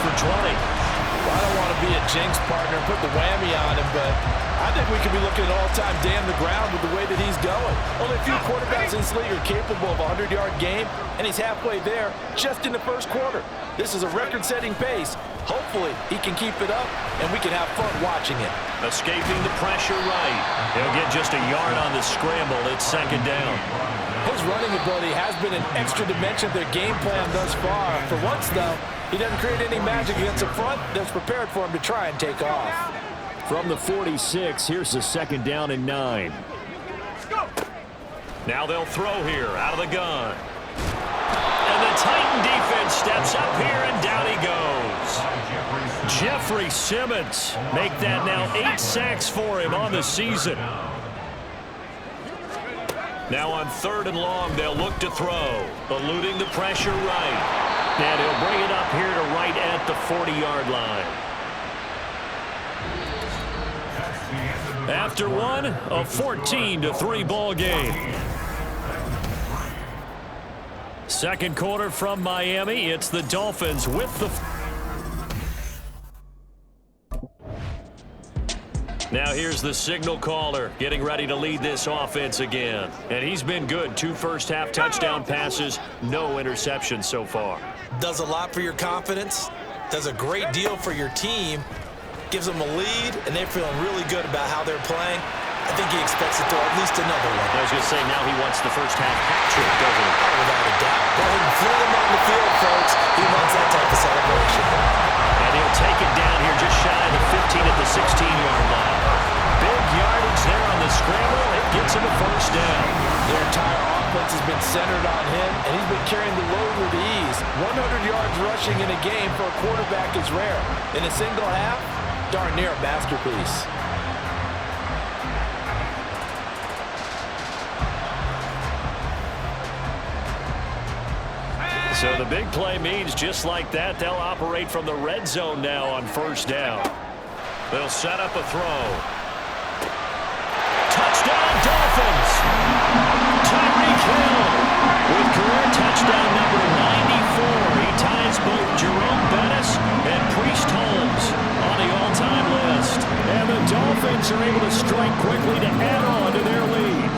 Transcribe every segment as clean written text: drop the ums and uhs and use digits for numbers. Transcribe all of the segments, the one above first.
for 20. Well, I don't want to be a jinx partner and put the whammy on him, but I think we could be looking at an all-time day on the ground with the way that he's going. Only a few quarterbacks in this league are capable of a 100-yard game, and he's halfway there just in the first quarter. This is a record-setting pace. Hopefully, he can keep it up, and we can have fun watching it. Escaping the pressure right. He'll get just a yard on the scramble. It's second down. His running ability has been an extra dimension of their game plan thus far. For once, though, he doesn't create any magic against the front that's prepared for him to try and take off. From the 46, here's the second down and 9. Now they'll throw here out of the gun. And the Titan defense steps up here, and down he goes. Jeffrey Simmons make that now 8 sacks for him on the season. Now on 3rd and long, they'll look to throw. Eluding the pressure right. And he'll bring it up here to right at the 40-yard line. After one, a 14-3 ball game. Second quarter from Miami. It's the Dolphins with the... Now here's the signal caller getting ready to lead this offense again. And he's been good. 2 first-half touchdown passes, no interceptions so far. Does a lot for your confidence, does a great deal for your team, gives them a lead, and they're feeling really good about how they're playing. I think he expects to throw at least another one. I was going to say, now he wants the first half hat trick, doesn't he? Oh, without a doubt. Go ahead and fling him on the field, folks. He wants that type of celebration. And he'll take it down here just shy of the 15 at the 16-yard line. Big yardage there on the scramble. It gets him a first down. Their entire offense has been centered on him, and he's been carrying the load with ease. 100 yards rushing in a game for a quarterback is rare. In a single half, darn near a masterpiece. So the big play means just like that, they'll operate from the red zone now on first down. They'll set up a throw. Touchdown, Dolphins! Tyreek Hill with career touchdown number 94. He ties both Jerome Bettis and Priest Holmes on the all-time list. And the Dolphins are able to strike quickly to add on to their lead.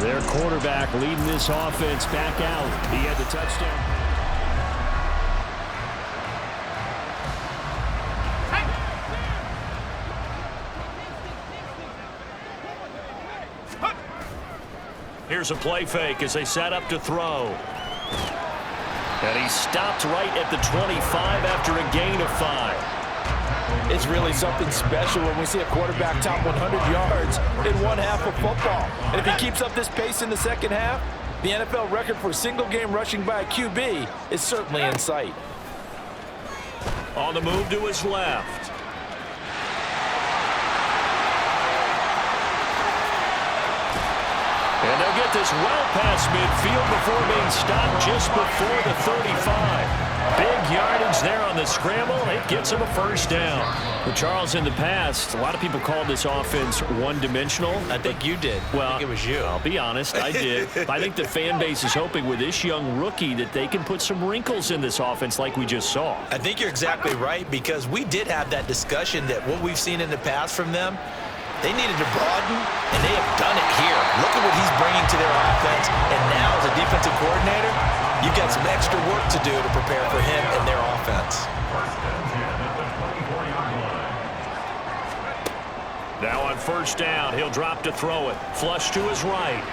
Their quarterback leading this offense back out. He had the touchdown. Here's a play fake as they set up to throw. And he stopped right at the 25 after a gain of 5. It's really something special when we see a quarterback top 100 yards in one half of football. And if he keeps up this pace in the second half, the NFL record for single-game rushing by a QB is certainly in sight. On the move to his left. And they'll get this well past midfield before being stopped just before the 35. Big yardage there on the scramble. It gets him a first down. But Charles, in the past, a lot of people called this offense one-dimensional. I think you did. Well, I think it was you. I'll be honest, I did. I think the fan base is hoping with this young rookie that they can put some wrinkles in this offense like we just saw. I think you're exactly right, because we did have that discussion that what we've seen in the past from them, they needed to broaden, and they have done it here. Look at what he's bringing to their offense, and now as a defensive coordinator, you've got some extra work to do to prepare for him and their offense. Now on first down, he'll drop to throw it. Flush to his right.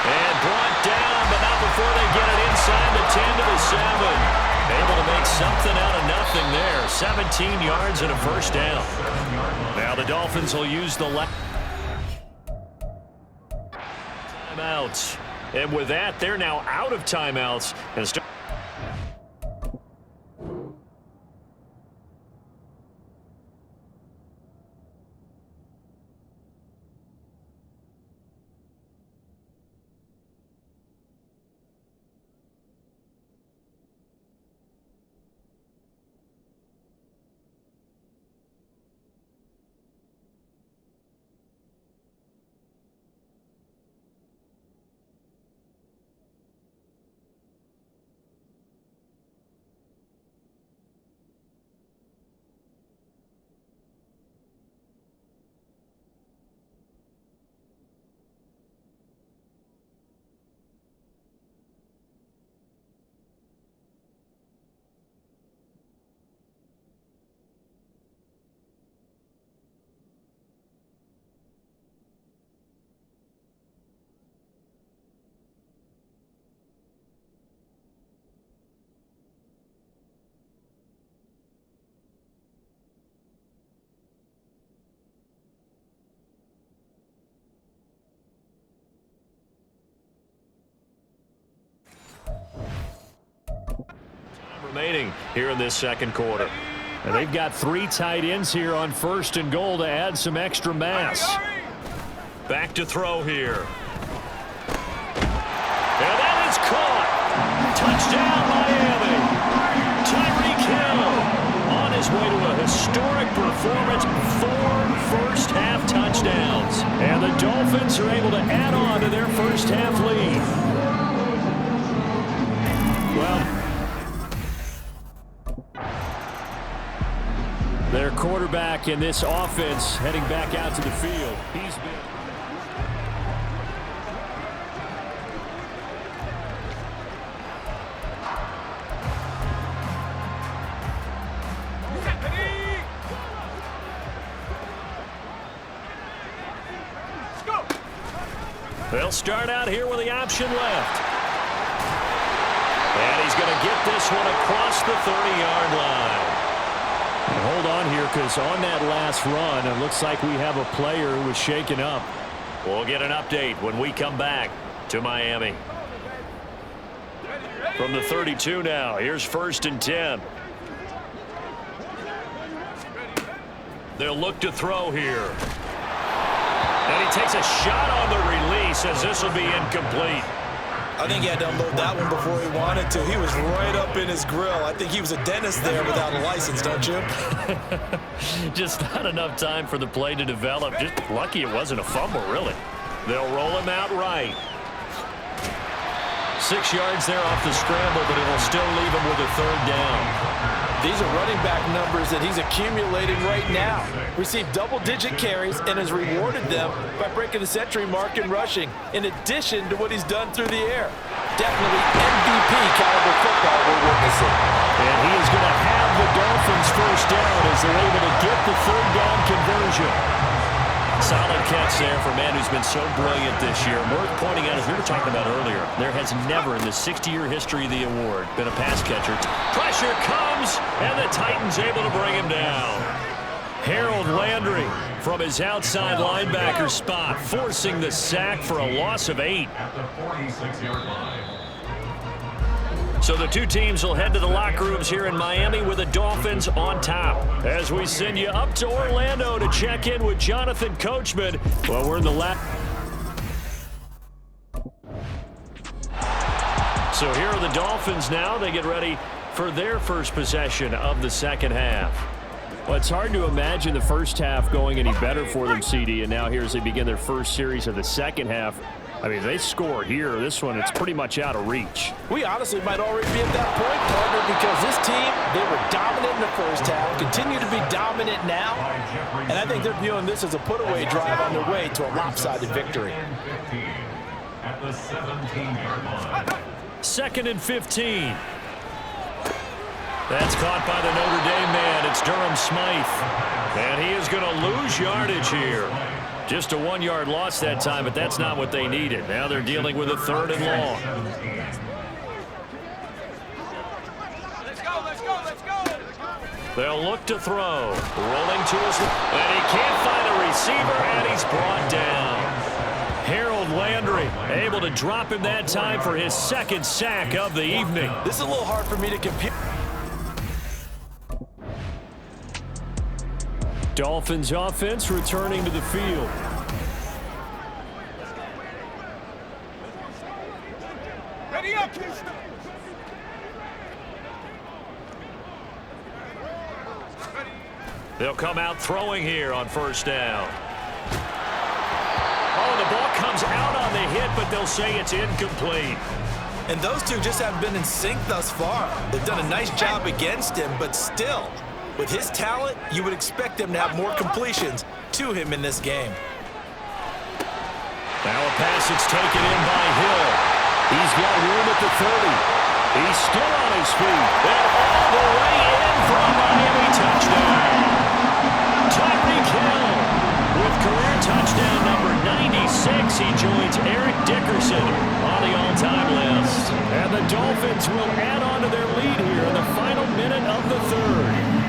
And brought down, but not before they get it inside the 10 to the 7. Able to make something out of nothing there. 17 yards and a first down. Now the Dolphins will use the timeouts. And with that, they're now out of timeouts. And remaining here in this second quarter. And they've got 3 tight ends here on 1st and goal to add some extra mass. Back to throw here. And that is caught. Touchdown, Miami. Tyreek Hill on his way to a historic performance. 4 first-half touchdowns. And the Dolphins are able to add on to their first-half lead. Well, their quarterback in this offense heading back out to the field. He's been... They'll start out here with the option left. And he's going to get this one across the 30-yard line. And hold on here, because on that last run, it looks like we have a player who was shaken up. We'll get an update when we come back to Miami. From the 32 now, here's 1st and 10. They'll look to throw here. And he takes a shot on the release as this will be incomplete. I think he had to unload that one before he wanted to. He was right up in his grill. I think he was a dentist there without a license, don't you? Just not enough time for the play to develop. Just lucky it wasn't a fumble, really. They'll roll him out right. 6 yards there off the scramble, but it'll still leave him with a 3rd down. These are running back numbers that he's accumulating right now. Received double-digit carries and has rewarded them by breaking the century mark in rushing, in addition to what he's done through the air. Definitely MVP caliber football we're witnessing. And he is going to have the Dolphins first down as they're able to get the 3rd down conversion. Solid catch there for a man who's been so brilliant this year. Worth pointing out, as we were talking about earlier, there has never in the 60-year history of the award been a pass catcher. Pressure comes, and the Titans able to bring him down. Harold Landry from his outside linebacker spot, forcing the sack for a loss of 8. At the 46-yard line. So the two teams will head to the locker rooms here in Miami with the Dolphins on top. As we send you up to Orlando to check in with Jonathan Coachman. Well, we're in the last. So here are the Dolphins now. They get ready for their first possession of the second half. Well, it's hard to imagine the first half going any better for them, CD. And now here as they begin their first series of the second half. I mean, they score here. This one, it's pretty much out of reach. We honestly might already be at that point, partner, because this team, they were dominant in the first half, continue to be dominant now, and I think they're viewing this as a put-away drive on their way to a lopsided victory. At the 17-yard line. 2nd and 15. That's caught by the Notre Dame man. It's Durham Smythe. And he is going to lose yardage here. Just a 1-yard loss that time, but that's not what they needed. Now they're dealing with a 3rd and long. Let's go. They'll look to throw. Rolling to his left. And he can't find a receiver, and he's brought down. Harold Landry able to drop him that time for his 2nd sack of the evening. This is a little hard for me to compute. Dolphins offense returning to the field. Ready up. They'll come out throwing here on 1st down. Oh, the ball comes out on the hit, but they'll say it's incomplete. And those two just haven't been in sync thus far. They've done a nice job against him, but still, with his talent, you would expect him to have more completions to him in this game. Now a pass that's taken in by Hill. He's got room at the 30. He's still on his feet. And all the way in for a Miami touchdown. Tyreek Hill with career touchdown number 96. He joins Eric Dickerson on the all-time list. And the Dolphins will add on to their lead here in the final minute of the 3rd.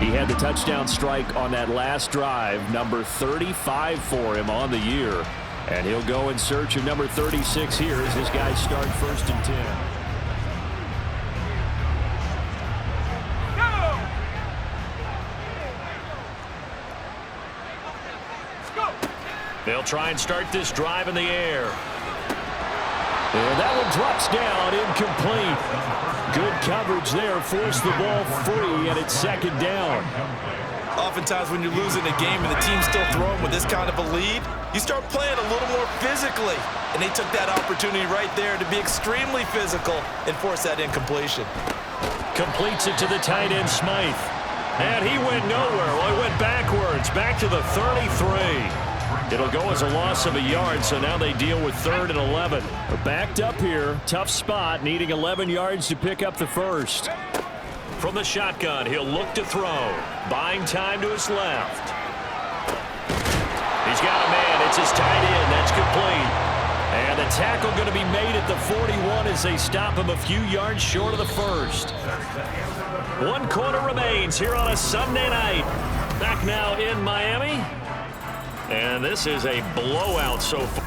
He had the touchdown strike on that last drive, number 35 for him on the year. And he'll go in search of number 36 here as his guys start 1st and 10. They'll try and start this drive in the air. And that one drops down, incomplete. Good coverage there, forced the ball free, and it's 2nd down. Oftentimes when you're losing a game and the team's still throwing with this kind of a lead, you start playing a little more physically. And they took that opportunity right there to be extremely physical and force that incompletion. Completes it to the tight end, Smythe. And he went nowhere. Well, he went backwards, back to the 33. It'll go as a loss of a yard, so now they deal with 3rd and 11. They're backed up here. Tough spot, needing 11 yards to pick up the first. From the shotgun, he'll look to throw. Buying time to his left. He's got a man. It's his tight end. That's complete. And the tackle going to be made at the 41 as they stop him a few yards short of the first. 1 quarter remains here on a Sunday night. Back now in Miami. And this is a blowout so far.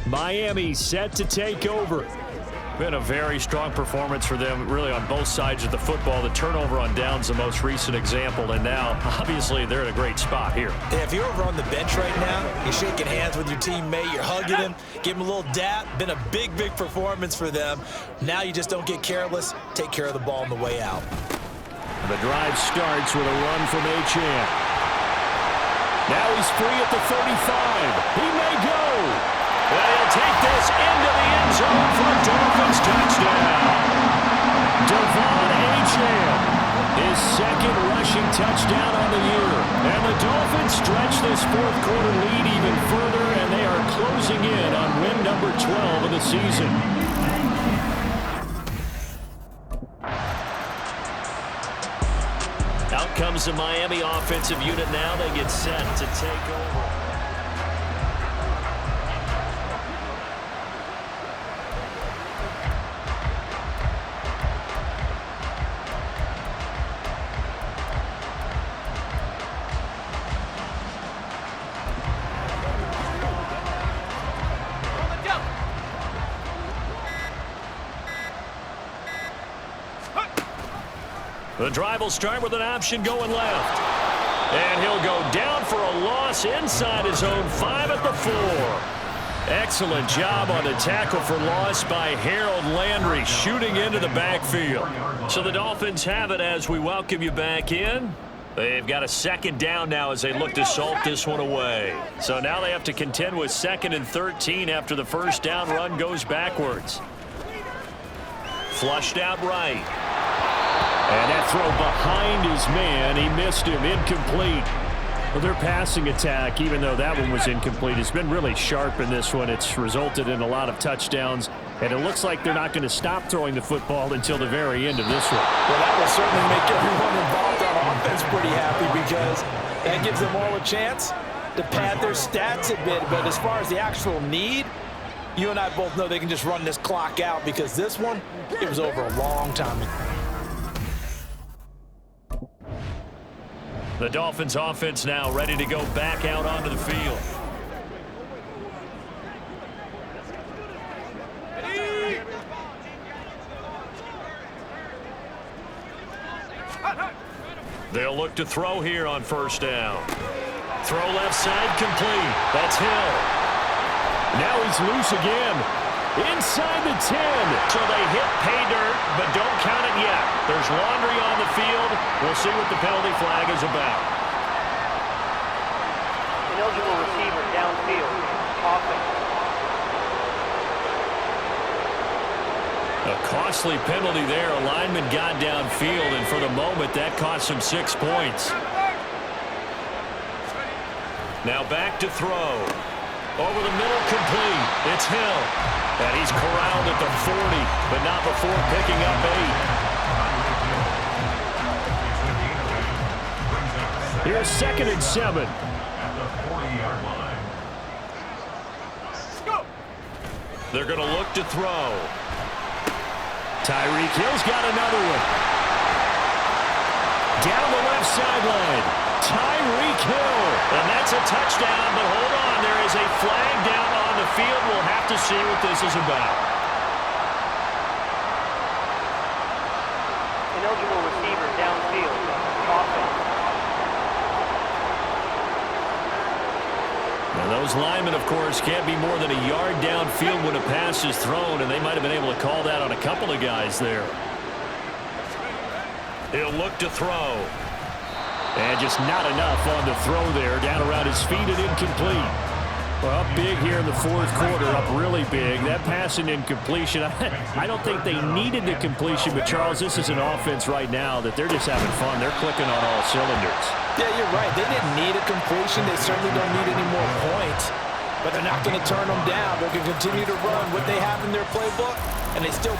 Miami set to take over. Been a very strong performance for them, really, on both sides of the football. The turnover on downs, the most recent example, and now, obviously, they're in a great spot here. Yeah, if you're over on the bench right now, you're shaking hands with your teammate, you're hugging him, give him a little dap. Been a big, big performance for them. Now you just don't get careless. Take care of the ball on the way out. The drive starts with a run from Achane. Now he's free at the 35. He may go. And he'll take this into the end zone for a Dolphins touchdown. Devon Achane, his 2nd rushing touchdown on the year. And the Dolphins stretch this 4th quarter lead even further, and they are closing in on win number 12 of the season. Out comes the Miami offensive unit now. They get set to take over. The drive will start with an option going left. And he'll go down for a loss inside his own 5 at the 4. Excellent job on the tackle for loss by Harold Landry, shooting into the backfield. So the Dolphins have it as we welcome you back in. They've got a 2nd down now as they look to salt this one away. So now they have to contend with 2nd and 13 after the first down run goes backwards. Flushed out right. And that throw behind his man, he missed him, incomplete. Well, their passing attack, even though that one was incomplete, has been really sharp in this one. It's resulted in a lot of touchdowns, and it looks like they're not going to stop throwing the football until the very end of this one. Well, that will certainly make everyone involved on offense pretty happy because that gives them all a chance to pad their stats a bit. But as far as the actual need, you and I both know they can just run this clock out because this one, it was over a long time ago. The Dolphins offense now ready to go back out onto the field. They'll look to throw here on 1st down. Throw left side complete. That's Hill. Now he's loose again. Inside the 10. So they hit pay dirt, but don't count it yet. There's laundry on the field. We'll see what the penalty flag is about. Ineligible receiver downfield. Offense. A costly penalty there. A lineman got downfield, and for the moment, that cost him 6 points. Now back to throw. Over the middle, complete. It's Hill. And he's corralled at the 40, but not before picking up 8. Here's 2nd and 7. At the 40-yard line. They're going to look to throw. Tyreek Hill's got another one. Down the left sideline. Tyreek Hill. And that's a touchdown, but hold on. There is a flag down on the field. We'll have to see what this is about. Ineligible receiver downfield. Offense. Now those linemen, of course, can't be more than a yard downfield when a pass is thrown, and they might have been able to call that on a couple of guys there. He'll look to throw. And just not enough on the throw there. Down around his feet and incomplete. Well, up big here in the fourth quarter, up really big. That pass and incompletion, I don't think they needed the completion, but Charles, this is an offense right now that they're just having fun. They're clicking on all cylinders. Yeah, you're right. They didn't need a completion. They certainly don't need any more points, but they're not going to turn them down. They're going to continue to run what they have in their playbook, and they still...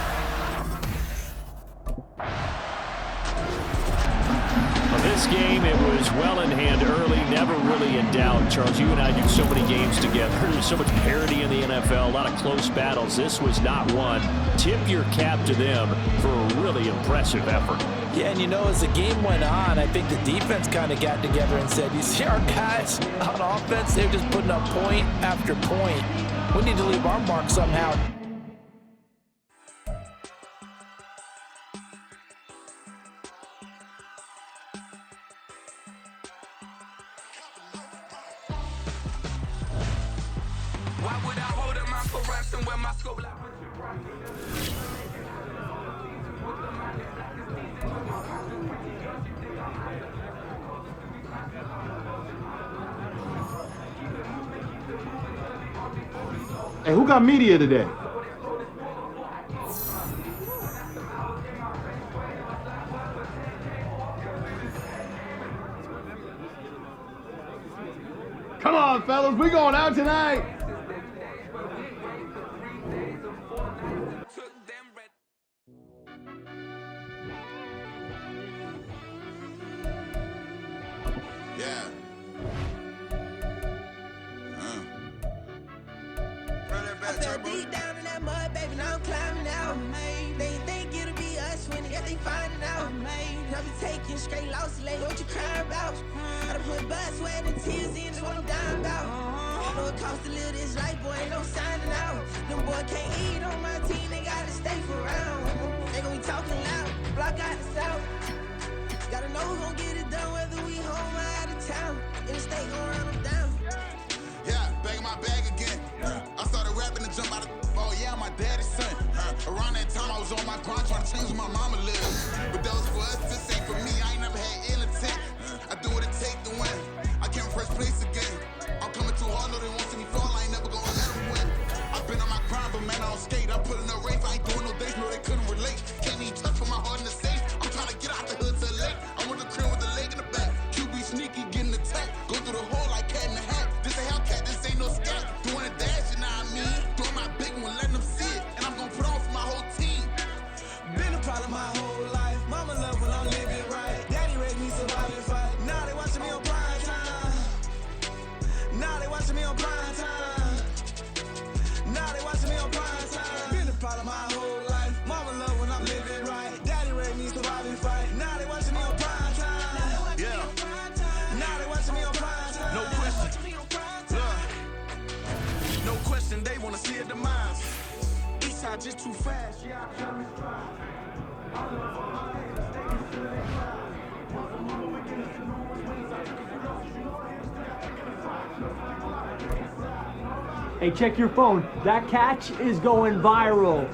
This game, it was well in hand early, never really in doubt. Charles, you and I do so many games together. There's so much parity in the NFL, a lot of close battles. This was not one. Tip your cap to them for a really impressive effort. Yeah, and you know, as the game went on, I think the defense kind of got together and said, you see our guys on offense, they're just putting up point after point. We need to leave our mark somehow. Why would I hold up my fluorescent when my scope like Hey, who got media today? Come on, fellas, we going out tonight. yeah. I fell deep down in that mud, baby, now I'm climbing out. They think it'll be us when they finding out. I be taking straight losses, like what you crying about? I done put blood, sweat, and tears in, just what I'm dying about. Know it costs to live this life, boy, ain't no signing out. Them boy can't eat on my team, they gotta stay for round. They gon' be talking loud, block out the south. Gotta know who gon' get it done, whether we home or out of town. In the state, gon' run them down. Yeah, back in my bag again. I started rapping and jump out of oh yeah, my daddy's son. Around that time I was on my grind trying to change what my mama lives. But that was for us, this ain't for me. I ain't never had ill intent. I do what it take to win. I came first place again. I'm coming too hard, no they won't see me fall. I ain't never gonna let them win. I've been on my grind, but man I don't skate. I'm putting up race, I ain't doing no days, no they couldn't relate. Can't even touch for my heart in the safe. I'm trying to get out the hood to the lake. I'm with the crib with the leg in the back. QB sneaky, getting attacked. Go through the hole like cat in the hat. This a Hellcat, this ain't no scat. Doing a dash, you know what I mean? Doing my big one, letting them see it. And I'm gonna put on for my whole team. Been a problem my whole life. Mama love when I'm living right. Daddy raised me survive and fight. Now they watching me on prime time. Now they watching me on prime time. Now they watching me on prime time. Been a problem my whole life. Mama love when I'm living right. Daddy raised me survive and fight. Now they watching me on prime time. Yeah. Now they watching me on prime time. No question. No question, they wanna see a demise. Eastside just too fast. Yeah, Hey, check your phone. That catch is going viral.